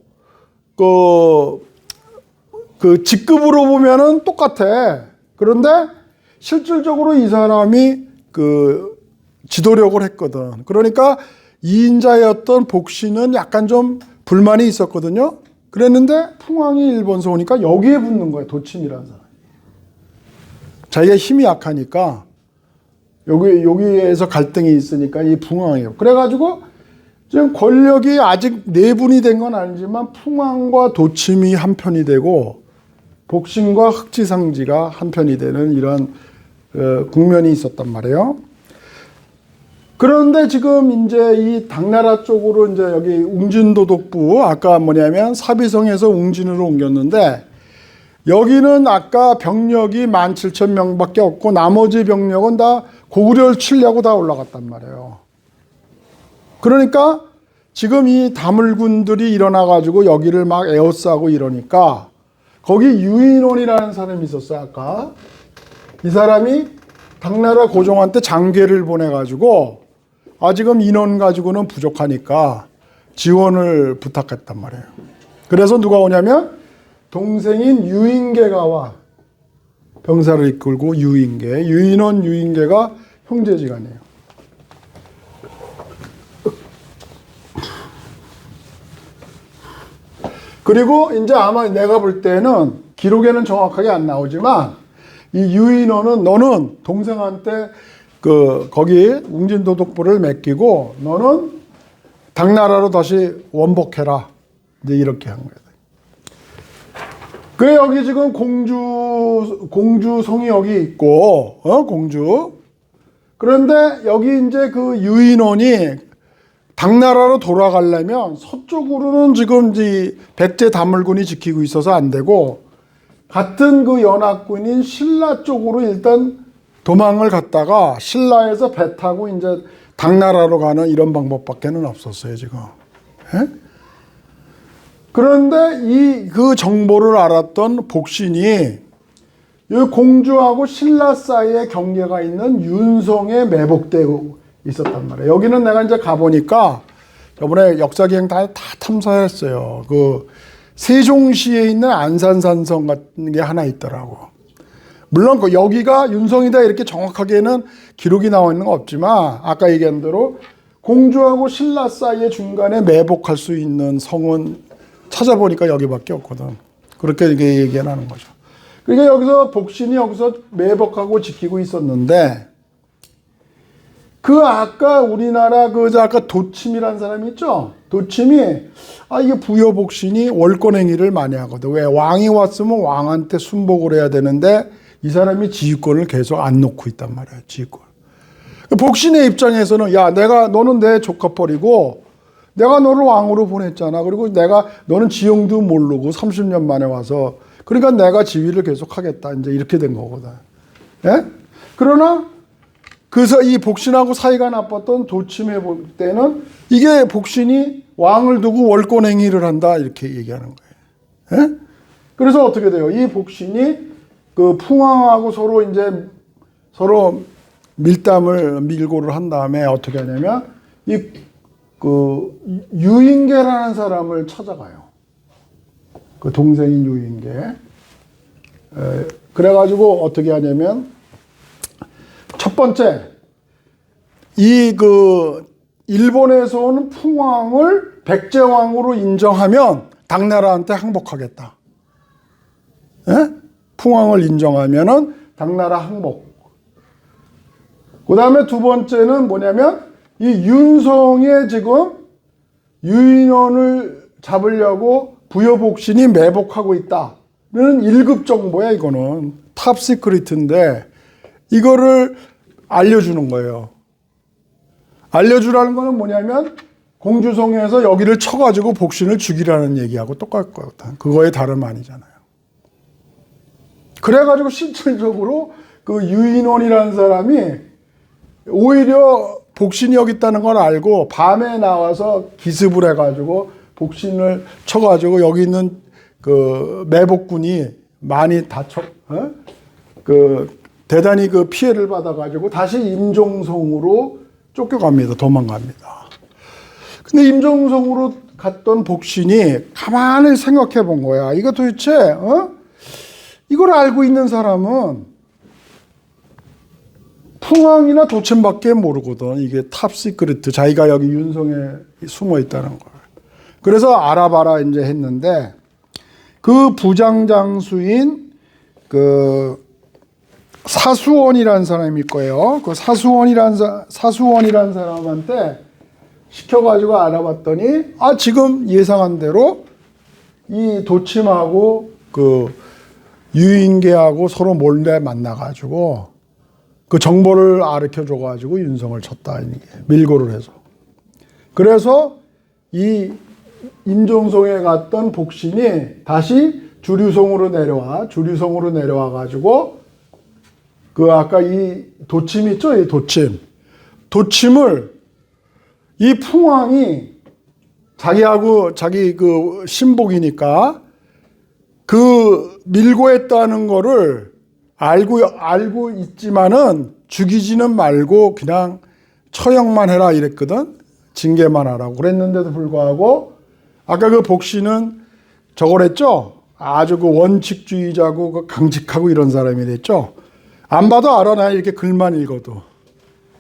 직급으로 보면은 똑같아. 그런데 실질적으로 이 사람이 지도력을 했거든. 그러니까 2인자였던 복신은 약간 좀 불만이 있었거든요. 그랬는데 풍왕이 일본서 오니까 여기에 붙는 거야. 도침이라는 사람. 자기가 힘이 약하니까 여기에서 갈등이 있으니까 이 풍왕이에요. 그래가지고 지금 권력이 아직 내분이 된 건 아니지만 풍왕과 도침이 한편이 되고 복신과 흑지상지가 한편이 되는 이런 국면이 있었단 말이에요. 그런데 지금 이제 이 당나라 쪽으로 이제 여기 웅진도독부 아까 뭐냐면 사비성에서 웅진으로 옮겼는데 여기는 아까 병력이 17,000명밖에 없고 나머지 병력은 다 고구려를 치려고 다 올라갔단 말이에요. 그러니까 지금 이 다물군들이 일어나가지고 여기를 막 에워싸고 이러니까 거기 유인원이라는 사람이 있었어요, 아까. 이 사람이 당나라 고종한테 장계를 보내가지고 지금 인원 가지고는 부족하니까 지원을 부탁했단 말이에요. 그래서 누가 오냐면 동생인 유인계가 와. 병사를 이끌고 유인원 유인계가 형제지간이에요. 그리고 이제 아마 내가 볼 때는 기록에는 정확하게 안 나오지만 이 유인원은 너는 동생한테 거기 웅진도독부를 맡기고 너는 당나라로 다시 원복해라. 이제 이렇게 한 거예요. 그래 여기 지금 공주성이 여기 있고 공주. 그런데 여기 이제 유인원이 당나라로 돌아가려면 서쪽으로는 지금 백제 다물군이 지키고 있어서 안 되고 같은 연합군인 신라 쪽으로 일단 도망을 갔다가 신라에서 배 타고 이제 당나라로 가는 이런 방법밖에는 없었어요 지금. 예? 그런데 그 정보를 알았던 복신이 이 공주하고 신라 사이에 경계가 있는 윤성에 매복되고 있었단 말이에요. 여기는 내가 이제 가보니까 저번에 역사기행 다 탐사했어요. 세종시에 있는 안산산성 같은 게 하나 있더라고. 물론 여기가 윤성이다 이렇게 정확하게는 기록이 나와 있는 건 없지만 아까 얘기한 대로 공주하고 신라 사이의 중간에 매복할 수 있는 성은 찾아보니까 여기밖에 없거든. 그렇게 이게 얘기하는 거죠. 그러니까 여기서 복신이 여기서 매복하고 지키고 있었는데 아까 우리나라 아까 도침이라는 사람이 있죠? 도침이 이게 부여복신이 월권행위를 많이 하거든. 왜? 왕이 왔으면 왕한테 순복을 해야 되는데 이 사람이 지휘권을 계속 안 놓고 있단 말이야. 지휘권. 복신의 입장에서는 너는 내 조카뻘이고 내가 너를 왕으로 보냈잖아. 그리고 너는 지형도 모르고 30년 만에 와서 그러니까 내가 지휘를 계속 하겠다. 이제 이렇게 된 거거든. 예? 그러나 그래서 이 복신하고 사이가 나빴던 도침의 때는 이게 복신이 왕을 두고 월권행위를 한다 이렇게 얘기하는 거예요. 예? 그래서 어떻게 돼요? 이 복신이 풍왕하고 서로 밀담을 밀고를 한 다음에 어떻게 하냐면 유인계라는 사람을 찾아가요. 동생인 유인계. 그래가지고 어떻게 하냐면 첫 번째 일본에서 오는 풍왕을 백제왕으로 인정하면 당나라한테 항복하겠다. 예? 풍왕을 인정하면은 당나라 항복. 그 다음에 두 번째는 뭐냐면 이 윤성의 지금 유인원을 잡으려고 부여복신이 매복하고 있다는 1급 정보야. 이거는 탑 시크릿인데 이거를 알려주는 거예요. 알려주라는 거는 뭐냐면 공주성에서 여기를 쳐가지고 복신을 죽이라는 얘기하고 똑같거든. 그거에 다름 아니잖아요. 그래가지고 실질적으로 그 유인원이라는 사람이 오히려 복신이 여기 있다는 걸 알고 밤에 나와서 기습을 해가지고 복신을 쳐가지고 여기 있는 그 매복군이 많이 대단히 그 피해를 받아가지고 다시 임종성으로 쫓겨갑니다. 도망갑니다. 근데 임종성으로 갔던 복신이 가만히 생각해 본 거야. 이거 도대체, 이걸 알고 있는 사람은 풍왕이나 도침밖에 모르거든. 이게 탑 시크릿. 자기가 여기 윤성에 숨어 있다는 걸. 그래서 알아봐라 이제 했는데 그 부장장수인 그 사수원이라는 사람일 거예요. 그 사수원이라는 사람한테 시켜가지고 알아봤더니 지금 예상한 대로 이 도침하고 그 유인계하고 서로 몰래 만나가지고 그 정보를 알려줘가지고 윤성을 쳤다. 밀고를 해서. 그래서 이 임종성에 갔던 복신이 다시 주류성으로 내려와가지고 그 아까 이 도침 있죠? 이 도침을 이 풍왕이 자기하고 자기 그 신복이니까 그 밀고 했다는 거를 알고 있지만은 죽이지는 말고 그냥 처형만 해라 이랬거든. 징계만 하라고 그랬는데도 불구하고 아까 그 복신은 저걸 했죠. 아주 그 원칙주의자고 그 강직하고 이런 사람이랬죠. 안 봐도 알아. 나 이렇게 글만 읽어도.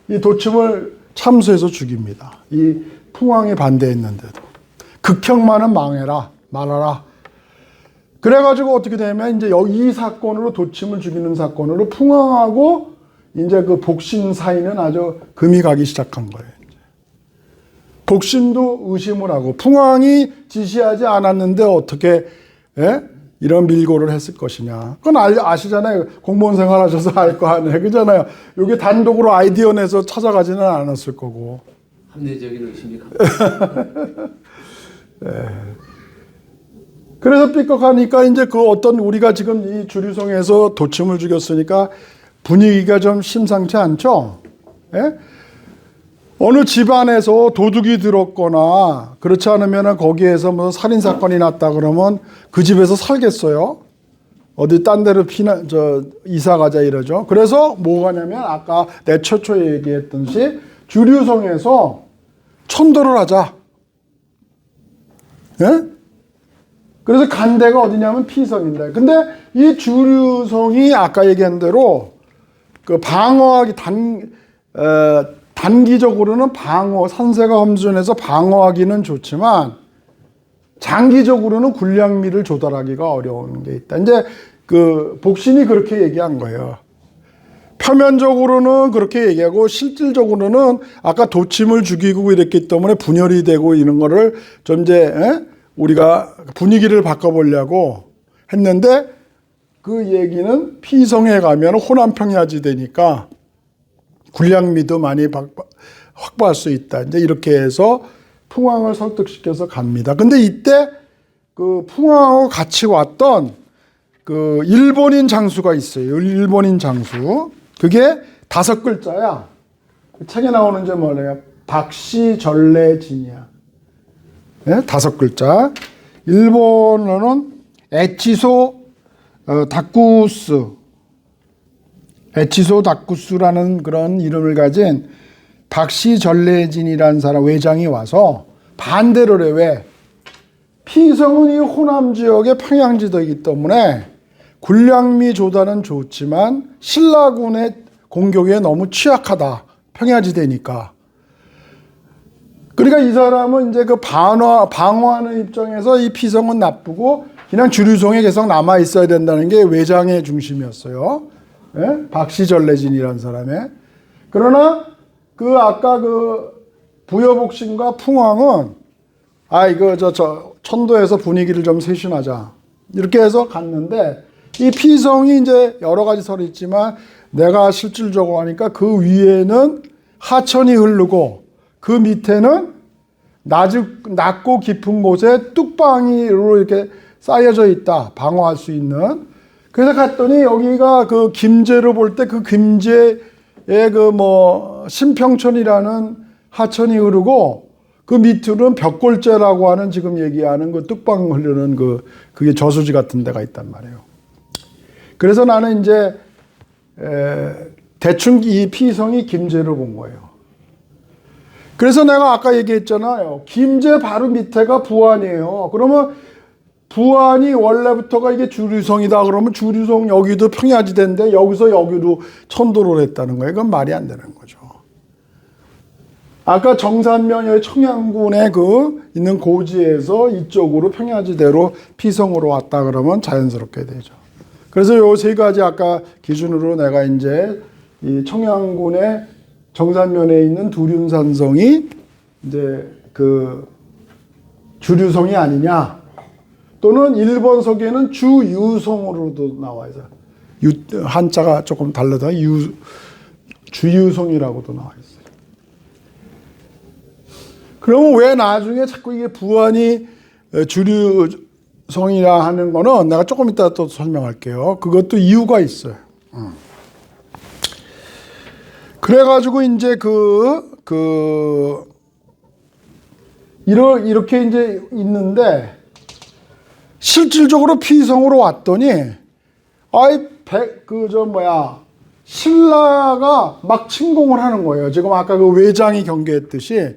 이 도침을 참수해서 죽입니다. 이 풍왕이 반대했는데도. 극형만은 말아라. 그래가지고 어떻게 되면 이제 이 사건으로 도침을 죽이는 사건으로 풍왕하고 이제 그 복신 사이는 아주 금이 가기 시작한 거예요. 복신도 의심을 하고 풍왕이 지시하지 않았는데 어떻게 이런 밀고를 했을 것이냐. 그건 아시잖아요. 공무원 생활하셔서 알 거 아니에요. 그잖아요. 여기 단독으로 아이디어 내서 찾아가지는 않았을 거고. 합리적인 의심이 갑니다. 그래서 삐걱하니까 이제 그 어떤 우리가 지금 이 주류성에서 도침을 죽였으니까 분위기가 좀 심상치 않죠? 예? 어느 집안에서 도둑이 들었거나 그렇지 않으면 거기에서 무슨 살인사건이 났다 그러면 그 집에서 살겠어요? 어디 딴 데로 이사 가자 이러죠. 그래서 뭐가 냐면 아까 내 최초에 얘기했듯이 주류성에서 천도를 하자. 예? 그래서 간 데가 어디냐면 피성인데. 근데 이 주류성이 아까 얘기한 대로 그 방어하기 단기적으로는 산세가 험준해서 방어하기는 좋지만 장기적으로는 군량미를 조달하기가 어려운 게 있다. 이제 그 복신이 그렇게 얘기한 거예요. 표면적으로는 그렇게 얘기하고 실질적으로는 아까 도침을 죽이고 이랬기 때문에 분열이 되고 이런 거를 좀 이제 우리가 분위기를 바꿔보려고 했는데 그 얘기는 피성에 가면 호남평야지 되니까 군량미도 많이 확보할 수 있다. 이제 이렇게 해서 풍왕을 설득시켜서 갑니다. 근데 이때 그 풍왕하고 같이 왔던 그 일본인 장수가 있어요. 일본인 장수. 그게 5글자야. 책에 나오는 게 뭐래요? 박시전래진이야. 네? 5글자. 일본어는 에치소 다쿠스라는 그런 이름을 가진 박시전래진이라는 사람 외장이 와서 반대를 해. 왜? 피성은 이 호남 지역의 평양지대이기 때문에 군량미 조달은 좋지만 신라군의 공격에 너무 취약하다. 평야지대니까. 그러니까 이 사람은 이제 그 방어하는 입장에서 이 피성은 나쁘고 그냥 주류성에 계속 남아 있어야 된다는 게 외장의 중심이었어요. 예? 박시전래진이라는 사람의. 그러나 그 아까 그 부여복신과 풍왕은 이거 저 천도에서 분위기를 좀 세신하자 이렇게 해서 갔는데 이 피성이 이제 여러 가지 설이 있지만 내가 실질적으로 하니까 그 위에는 하천이 흐르고 그 밑에는 낮고 깊은 곳에 뚝방이로 이렇게 쌓여져 있다. 방어할 수 있는. 그래서 갔더니 여기가 그 김제로 볼 때 그 김제의 그 뭐 신평천이라는 하천이 흐르고 그 밑으로는 벽골제라고 하는 지금 얘기하는 그 뚝방 흐르는 그게 저수지 같은 데가 있단 말이에요. 그래서 나는 이제 대충 이 피성이 김제로 본 거예요. 그래서 내가 아까 얘기했잖아요. 김제 바로 밑에가 부안이에요. 그러면 부안이 원래부터가 이게 주류성이다. 그러면 주류성 여기도 평야지대인데 여기서 여기로 천도를 했다는 거예요. 이건 말이 안 되는 거죠. 아까 정산면의 청양군에 있는 고지에서 이쪽으로 평야지대로 피성으로 왔다 그러면 자연스럽게 되죠. 그래서 요 세 가지 아까 기준으로 내가 이제 이 청양군의 정산면에 있는 두륜산성이 이제 그 주류성이 아니냐 또는 일본 서기에는 주유성으로도 나와 있어요. 한자가 조금 다르다. 주유성이라고도 나와 있어요. 그러면 왜 나중에 자꾸 이게 부안이 주류성이라 하는 거는 내가 조금 이따 또 설명할게요. 그것도 이유가 있어요. 그래가지고 이제 이렇게 이제 있는데 실질적으로 피성으로 왔더니 신라가 막 침공을 하는 거예요. 지금 아까 그 외장이 경계했듯이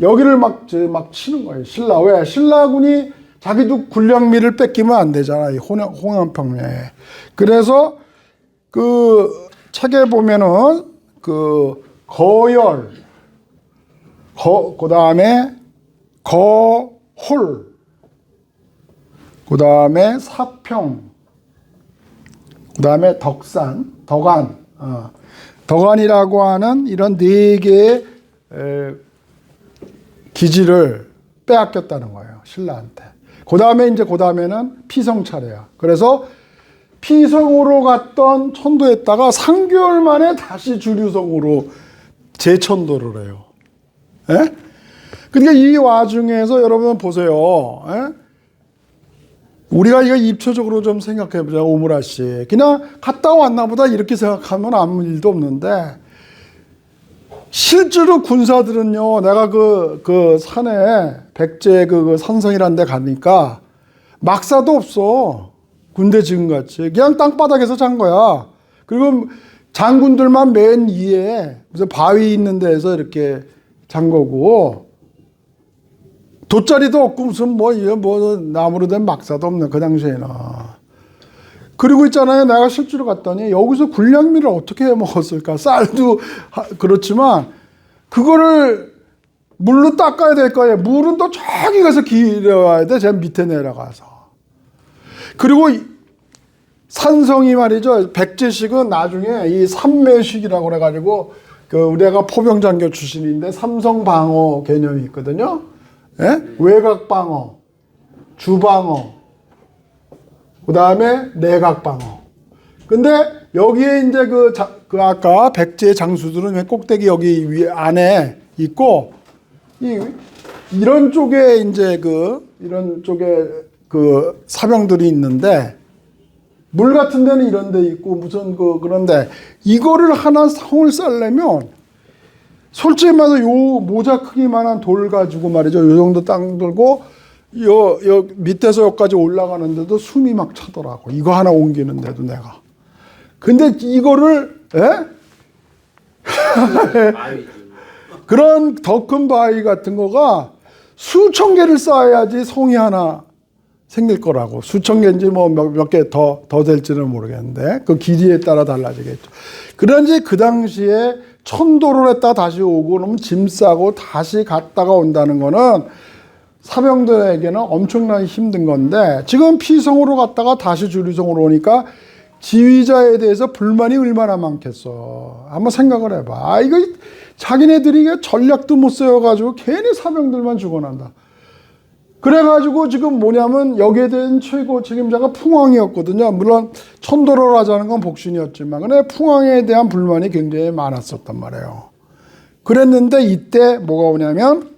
여기를 막 치는 거예요. 신라. 왜? 신라군이 자기도 군량미를 뺏기면 안 되잖아. 이 홍안평야에. 그래서 그 책에 보면은 거열, 그 다음에 거홀, 그 다음에 사평, 그 다음에 덕안이라고 하는 이런 네 개의 기지를 빼앗겼다는 거예요. 신라한테. 그 다음에는 피성 차례야. 그래서 피성으로 갔던 천도에다가 3개월 만에 다시 주류성으로 재천도를 해요. 예? 그러니까 이 와중에서 여러분 보세요. 예? 우리가 이거 입초적으로 좀 생각해 보자. 오므라 씨. 그냥 갔다 왔나 보다 이렇게 생각하면 아무 일도 없는데 실제로 군사들은요. 내가 그 산에 백제 그 산성이라는 데 가니까 막사도 없어. 군대 지금같이. 그냥 땅바닥에서 잔 거야. 그리고 장군들만 맨 위에 무슨 바위 있는 데에서 이렇게 잔 거고 돗자리도 없고 무슨 뭐 나무로 된 막사도 없네 그 당시에는. 그리고 있잖아요. 내가 실제로 갔더니 여기서 군량미를 어떻게 해 먹었을까. 쌀도 그렇지만 그거를 물로 닦아야 될 거예요. 물은 또 저기 가서 길어야 돼. 제가 밑에 내려가서. 그리고 산성이 말이죠. 백제식은 나중에 이 삼매식이라고 그래가지고 우리가 포병장교 출신인데 삼성방어 개념이 있거든요. 예? 외곽방어, 주방어, 그 다음에 내각방어. 근데 여기에 이제 그 아까 백제 장수들은 왜 꼭대기 여기 위 안에 있고 이런 쪽에 이제 이런 쪽에 사병들이 있는데 물 같은 데는 이런 데 있고 무슨 그런데 이거를 하나 성을 쌓으려면 솔직히 말해서 요 모자 크기만한 돌 가지고 말이죠. 요 정도 땅 들고 요 밑에서 여기까지 올라가는데도 숨이 막 차더라고. 이거 하나 옮기는데도 내가. 근데 이거를 그런 더 큰 바위 같은 거가 수천 개를 쌓아야지 성이 하나 생길 거라고. 수천 개인지 뭐 몇 개 더 될지는 모르겠는데 그 길이에 따라 달라지겠죠. 그런지 그 당시에 천도를 했다 다시 오고 그러면 짐 싸고 다시 갔다가 온다는 거는 사병들에게는 엄청나게 힘든 건데 지금 피성으로 갔다가 다시 주류성으로 오니까 지휘자에 대해서 불만이 얼마나 많겠어. 한번 생각을 해봐. 아, 이거 자기네들이 이게 전략도 못 세워가지고 괜히 사병들만 죽어난다. 그래가지고 지금 뭐냐면 여기에 대한 최고 책임자가 풍왕이었거든요. 물론 천도를 하자는 건 복신이었지만 근데 풍왕에 대한 불만이 굉장히 많았었단 말이에요. 그랬는데 이때 뭐가 오냐면